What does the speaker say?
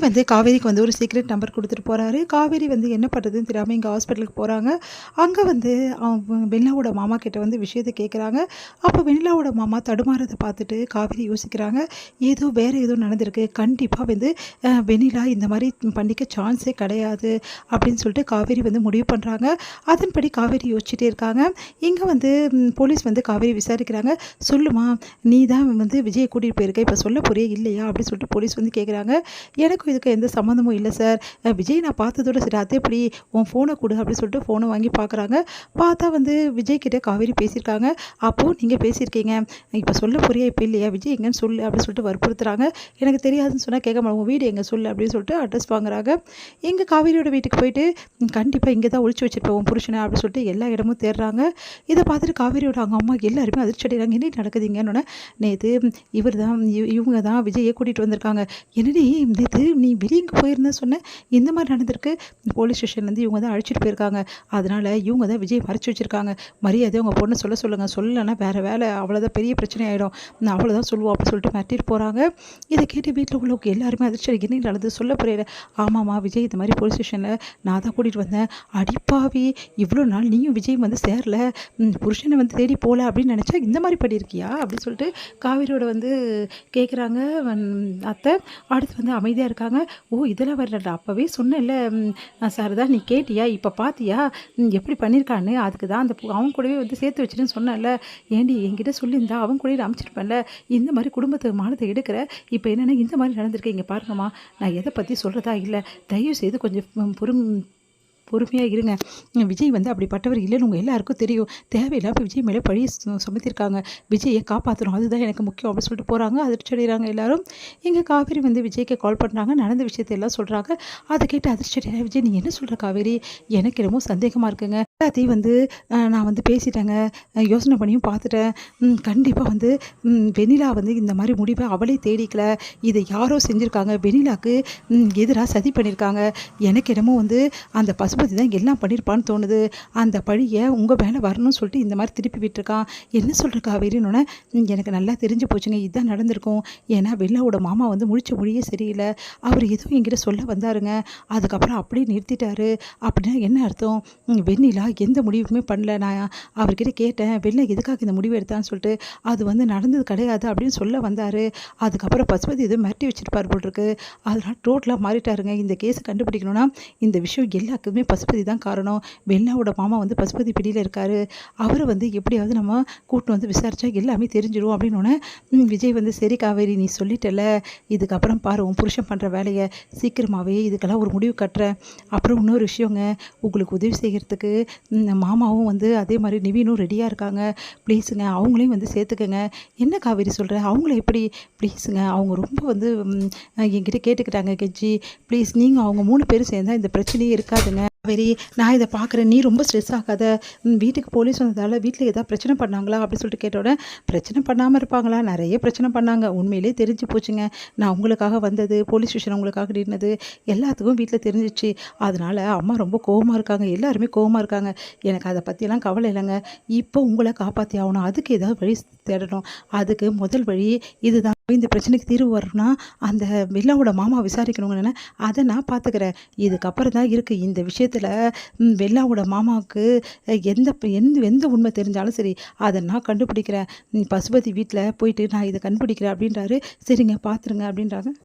வந்து காவேரிக்கு வந்து ஒரு சீக்ரெட் நம்பர் குடுத்துட்டு போறாரு. காவேரி வந்து என்ன பண்ணுறதுன்னு தெரியாம இங்க ஹாஸ்பிட்டலுக்கு போறாங்க. அங்க வந்து வெண்ணிலாவோட மாமா கிட்ட வந்து விஷயத்த கேட்குறாங்க. அப்போ வெண்ணிலாவோட மாமா தடுமாறத பார்த்துட்டு காவேரி யோசிக்கிறாங்க. ஏதோ வேற ஏதோ நடந்திருக்கு. கண்டிப்பா வந்து வெண்ணிலா இந்த மாரி பண்ணிக்க சான்ஸே கிடையாது அப்படின்னு சொல்லிட்டு காவேரி வந்து முடிவு பண்றாங்க. அதன்படி காவேரி யோசிச்சுட்டே இருக்காங்க. இங்க வந்து போலீஸ் வந்து காவேரி விசாரிக்கிறாங்க. "சொல்லுமா, நீ தான் வந்து விஜய கூட்டிட்டு போயிருக்க. இப்ப சொல்ல போறியா இல்லையா?" அப்படின்னு சொல்லிட்டு போலீஸ் வந்து கேட்குறாங்க. எனக்கும் இதுக்கும் எந்த சம்மந்தமும் இல்ல சார். விஜய் நான் பார்த்ததோட சரி. அது எப்படி உன் ஃபோன குடு அப்படின்னு சொல்லிட்டு ஃபோன வாங்கி பார்க்குறாங்க. பார்த்தா வந்து விஜய் கிட்ட காவேரி பேசியிருக்காங்க. அப்போ நீங்க பேசியிருக்கீங்க. இப்ப சொல்ல போறியா? இப்ப இல்லையா? விஜய் எங்கன்னு சொல்லு அப்படின்னு சொல்லிட்டு வற்புறுத்துறாங்க. எனக்கு தெரியாதுன்னு சொன்னா கேட்க மாட்டாங்க. உன் வீடு எங்க சொல்லு அப்படின்னு சொல்லிட்டு அட்ரஸ் வாங்குறாங்க. எங்க காவேரியோட வீட்டுக்கு போயிட்டு கண்டிப்பா இங்க தான் ஒளிச்சு வச்சிருப்ப உன் புருஷன அப்படின்னு சொல்லிட்டு எல்லா இடமும் தேடுறாங்க. இத பார்த்துட்டு காவேரியோட அவங்க அம்மா எல்லாருமே அதிர்ச்சி அடைறாங்க. என்ன நடக்குதுங்கன்னோனே, நேத்து இவர் தான் இவங்க தான் விஜய கூட்டிட்டு வந்திருக்காங்க. என்னடி நேத்து நீ வெளிய எங்க போயிருந்தன்னு சொன்ன? இந்த மாரி நடந்திருக்கு. போலீஸ் ஸ்டேஷன்லேருந்து இவங்க தான் அழைச்சிட்டு போயிருக்காங்க. அதனால இவங்க தான் விஜய மறைச்சு வச்சிருக்காங்க. மரியாதையா உங்க பொண்ண சொல்ல சொல்லுங்க. சொல்லலன்னா வேற வேல அவ்வளோதான் பெரிய பிரச்சனை ஆயிடும். நான் அவ்வளோதான் சொல்லுவோம் அப்படின்னு சொல்லிட்டு மிரட்டிட்டு போறாங்க. இத கேட்டு வீட்ல உள்ளவங்க எல்லாருமே அதிர்ச்சி அடைக்கு. என்ன நடந்தது சொல்ல புரியல. ஆமாம்மா விஜய் இந்த மாரி போலீஸ் ஸ்டேஷன்ல நான் தான் கூட்டிட்டு வந்தேன். அடிப்பாவி இவ்வளோ நாள் நீயும் விஜயும் வந்து சேரல. புருஷனை வந்து தேடி போல அப்படின்னு நினச்சா இந்த மாரி பண்ணியிருக்கியா? அப்படின்னு சொல்லிட்டு காவேரியோட வந்து கேட்குறாங்க அத்தை. அடுத்து வந்து அமைதியா இருக்காங்க. ஓ! இதெல்லாம் வேறடா அப்பவே சொன்னேன்ல சாரதா நீ கேட்டியா? இப்ப பார்த்தியா? எப்படி பண்ணியிருக்கான்னு. அதுக்கு தான் அந்த அவன் கூடவே வந்து சேர்த்து வச்சுருன்னு சொன்னேன்ல. ஏன்டி என்கிட்ட சொல்லியிருந்தா அவன் கூடயே அனுப்பிச்சிருப்பேன்ல. இந்த மாரி குடும்பத்து மானத்த எடுக்கிற. இப்ப என்னன்னா இந்த மாரி நடந்திருக்கு. இங்க பாருங்கம்மா, நான் எத பத்தி சொல்றதா இல்ல. தயவு செய்து கொஞ்சம் பொறுமையா இருங்க. விஜய் வந்து அப்படிப்பட்டவர் இல்லைன்னு உங்க எல்லாருக்கும் தெரியும். தேவையில்லாம விஜய் மேல பழி சுமத்திருக்காங்க. விஜயை காப்பாத்தணும். அதுதான் எனக்கு முக்கியம் அப்படின்னு சொல்லிட்டு போறாங்க. அதிர்ச்சி அடைகிறாங்க எல்லாரும். இங்க காவேரி வந்து விஜய்க்கு கால் பண்றாங்க. நடந்த விஷயத்த எல்லாம் சொல்றாங்க. அதை கேட்டு அதிர்ச்சி அடைகிறாங்க. விஜய் நீ என்ன சொல்ற காவேரி? எனக்கு என்னமோ சந்தேகமா இருக்குங்க. எல்லாத்தையும் வந்து நான் வந்து பேசிட்டேங்க. யோசனை பண்ணியும் பார்த்துட்டேன். கண்டிப்பா வந்து வெண்ணிலா வந்து இந்த மாதிரி முடிவை அவளே தேடிக்கல. இதை யாரோ செஞ்சிருக்காங்க. வெண்ணிலாக்கு எதிராக சதி பண்ணியிருக்காங்க. எனக்கு என்னமோ வந்து அந்த பசுபதி தான் எல்லாம் பண்ணியிருப்பான்னு தோணுது. அந்த பழியை உங்கள் மேலே வரணும்னு சொல்லிட்டு இந்த மாதிரி திருப்பி விட்டுருக்கான். என்ன சொல்கிற காவேரின்னு எனக்கு நல்லா தெரிஞ்சு போச்சுங்க. இதுதான் நடந்திருக்கும். ஏன்னா வெள்ளாவோட மாமா வந்து முழிச்ச மொழியே சரியில்லை. அவர் ஏதோ என்கிட்ட சொல்ல வந்தாருங்க. அதுக்கப்புறம் அப்படியே நிறுத்திட்டாரு. அப்படின்னா என்ன அர்த்தம்? வெண்ணிலா எந்த முடிவுமே பண்ணல. நான் அவர்கிட்ட கேட்டேன், வெள்ளை எதுக்காக இந்த முடிவு எடுத்தான்னு சொல்லிட்டு. அது வந்து நடந்தது கிடையாது அப்படின்னு சொல்ல வந்தார். அதுக்கப்புறம் பசுபதி எதுவும் மிரட்டி வச்சிருப்பார் போல் இருக்கு. அதனால் டோட்டலாக மாறிட்டாருங்க. இந்த கேஸை கண்டுபிடிக்கணும்னா இந்த விஷயம் எல்லாத்துக்குமே பசுபதி தான் காரணம். வெண்ணாவோட மாமா வந்து பசுபதி பிடியில் இருக்காரு. அவரை வந்து எப்படியாவது நம்ம கூட்டின்னு வந்து விசாரிச்சா எல்லாமே தெரிஞ்சிடும் அப்படின்னோடனே விஜய் வந்து சரி காவேரி நீ சொல்லிட்டல, இதுக்கப்புறம் பாரு உன் புருஷன் பண்ணுற வேலையை சீக்கிரமாகவே இதுக்கெல்லாம் ஒரு முடிவு கட்டுறேன். அப்புறம் இன்னொரு விஷயங்க, உங்களுக்கு உதவி செய்கிறதுக்கு மாமாவும் வந்து அதே மாதிரி நிவீனும் ரெடியாக இருக்காங்க. ப்ளீஸுங்க அவங்களையும் வந்து சேர்த்துக்கங்க. என்ன காவேரி சொல்கிற? அவங்கள எப்படி? ப்ளீஸுங்க அவங்க ரொம்ப வந்து என்கிட்ட கேட்டுக்கிட்டாங்க கெஞ்சி. ப்ளீஸ் நீங்கள் அவங்க 3 பேரும் சேர்ந்தா இந்த பிரச்சனையே இருக்காதுங்க. காவேரி நான் இதை பார்க்குறேன். நீ ரொம்ப ஸ்ட்ரெஸ் ஆகாத. வீட்டுக்கு போலீஸ் வந்ததால் வீட்டில் ஏதாவது பிரச்சனை பண்ணாங்களா அப்படின்னு சொல்லிட்டு கேட்டோட, பிரச்சனை பண்ணாமல் இருப்பாங்களா? நிறைய பிரச்சனை பண்ணாங்க. உண்மையிலே தெரிஞ்சு போச்சுங்க. நான் உங்களுக்காக வந்தது, போலீஸ் ஸ்டேஷன் உங்களுக்காக நின்னது எல்லாத்துக்கும் வீட்டில் தெரிஞ்சிச்சு. அதனால் அம்மா ரொம்ப கோவமாக இருக்காங்க. எல்லாருமே கோவமாக இருக்காங்க. எனக்கு அதை பற்றியெல்லாம் கவலை இல்லைங்க. இப்போ உங்களை காப்பாற்றி ஆகணும். அதுக்கு ஏதாவது வழி தேடணும். அதுக்கு முதல் வழி இதுதான். இந்த பிரச்சனைக்கு தீர்வு வரணும்னா அந்த வெள்ளாவோட மாமா விசாரிக்கணுங்கன்னு அதை நான் பார்த்துக்கிறேன். இதுக்கப்புறம் தான் இருக்குது இந்த விஷயத்தில் வெள்ளாவோட மாமாவுக்கு எந்த எந்த எந்த உண்மை தெரிஞ்சாலும் சரி அதை நான் கண்டுபிடிக்கிறேன். பசுபதி வீட்டில் போயிட்டு நான் இதை கண்டுபிடிக்கிறேன் அப்படின்றாரு. சரிங்க பார்த்துருங்க அப்படின்றாங்க.